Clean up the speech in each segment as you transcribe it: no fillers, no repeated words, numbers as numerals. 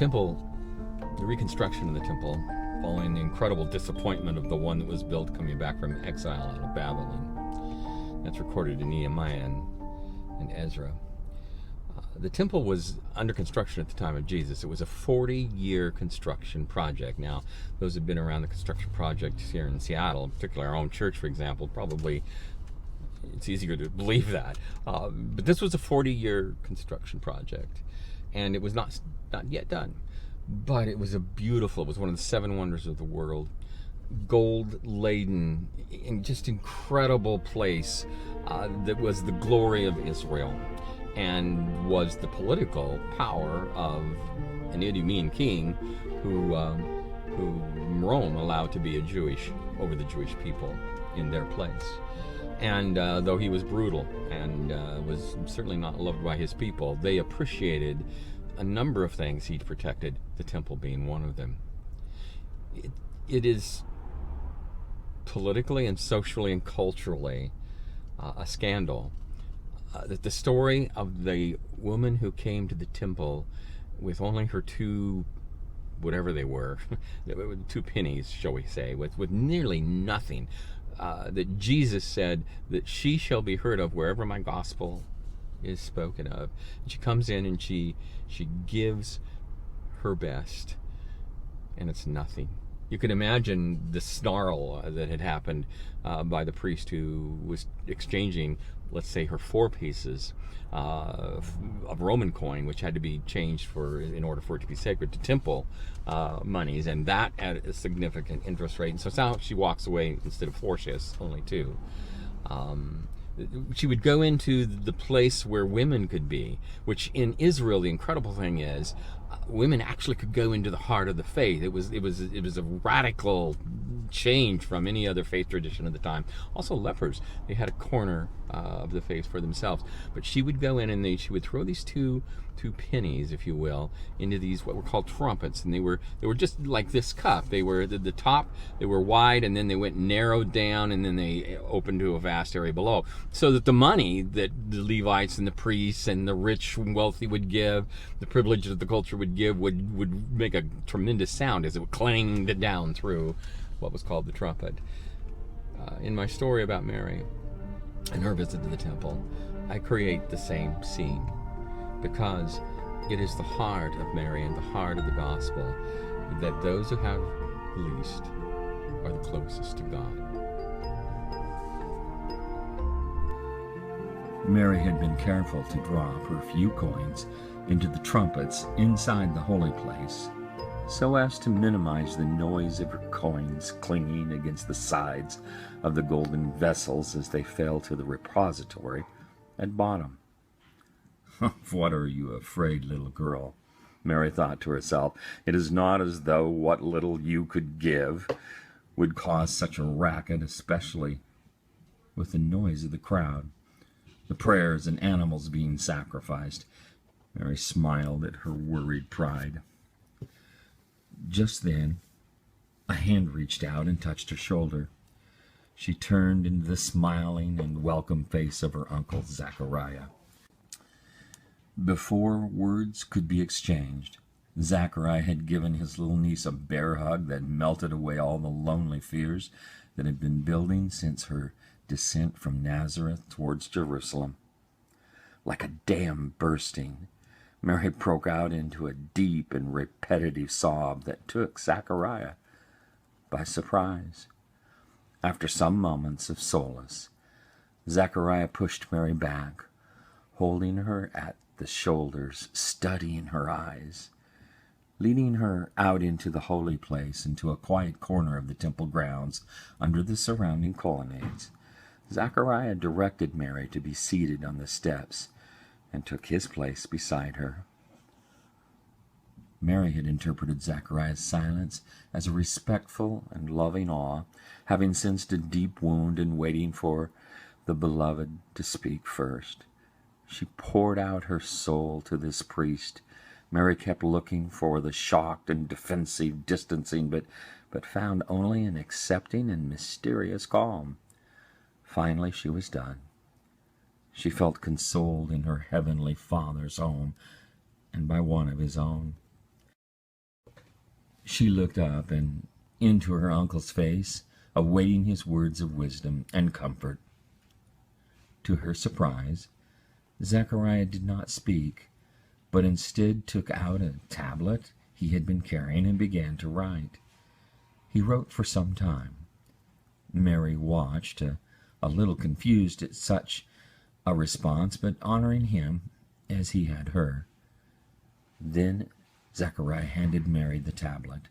temple, the reconstruction of the temple, following the incredible disappointment of the one that was built coming back from exile out of Babylon. That's recorded in Nehemiah and Ezra. The temple was under construction at the time of Jesus. It was a 40-year construction project. Now, those have been around the construction projects here in Seattle, in particular our own church, for example, probably it's easier to believe that. But this was a 40-year construction project, and it was not yet done. But it was it was one of the 7 wonders of the world, gold-laden, and just incredible place that was the glory of Israel, and was the political power of an Idumean king who Rome allowed to be over the Jewish people in their place. And though he was brutal and was certainly not loved by his people, they appreciated a number of things he protected, the temple being one of them. It is politically and socially and culturally a scandal that the story of the woman who came to the temple with only her 2, whatever they were, 2 pennies, shall we say, with nearly nothing, that Jesus said that she shall be heard of wherever my gospel is spoken of. And she comes in and she gives her best, and it's nothing. You can imagine the snarl that had happened by the priest who was exchanging, let's say, her 4 pieces of Roman coin, which had to be changed in order for it to be sacred, to temple monies, and that at a significant interest rate. And so now she walks away instead of 4, she has only 2. She would go into the place where women could be, which in Israel, the incredible thing is, women actually could go into the heart of the faith. It was a radical change from any other faith tradition at the time. Also, lepers, they had a corner of the faith for themselves. But she would go in and she would throw these two pennies, if you will, into these what were called trumpets, and they were just like this cup. They were the top, they were wide, and then they went narrowed down, and then they opened to a vast area below, so that the money that the Levites and the priests and the rich and wealthy would give, the privilege that the culture would give, would make a tremendous sound as it clanged down through what was called the trumpet. In my story about Mary and her visit to the temple, I create the same scene, because it is the heart of Mary and the heart of the gospel that those who have least are the closest to God. Mary had been careful to drop her few coins into the trumpets inside the holy place, so as to minimize the noise of her coins clinging against the sides of the golden vessels as they fell to the repository at bottom. "Of what are you afraid, little girl?" Mary thought to herself. "It is not as though what little you could give would cause such a racket, especially with the noise of the crowd, the prayers and animals being sacrificed." Mary smiled at her worried pride. Just then, a hand reached out and touched her shoulder. She turned into the smiling and welcome face of her uncle, Zachariah. Before words could be exchanged, Zachariah had given his little niece a bear hug that melted away all the lonely fears that had been building since her descent from Nazareth towards Jerusalem. Like a dam bursting, Mary broke out into a deep and repetitive sob that took Zachariah by surprise. After some moments of solace, Zachariah pushed Mary back, holding her at the shoulders, studying her eyes, leading her out into the holy place, into a quiet corner of the temple grounds under the surrounding colonnades. Zachariah directed Mary to be seated on the steps and took his place beside her. Mary had interpreted Zachariah's silence as a respectful and loving awe, having sensed a deep wound and waiting for the beloved to speak first. She poured out her soul to this priest. Mary kept looking for the shocked and defensive distancing, but found only an accepting and mysterious calm. Finally, she was done. She felt consoled in her heavenly Father's home and by one of his own. She looked up and into her uncle's face, awaiting his words of wisdom and comfort. To her surprise, Zechariah did not speak, but instead took out a tablet he had been carrying and began to write. He wrote for some time. Mary watched, a little confused at such a response, but honoring him as he had her. Then Zechariah handed Mary the tablet,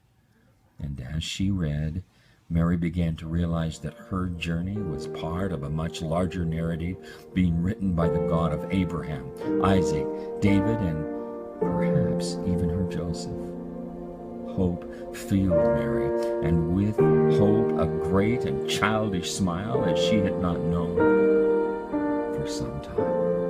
and as she read, Mary began to realize that her journey was part of a much larger narrative being written by the God of Abraham, Isaac, David, and perhaps even her Joseph. Hope filled Mary, and with hope a great and childish smile as she had not known for some time.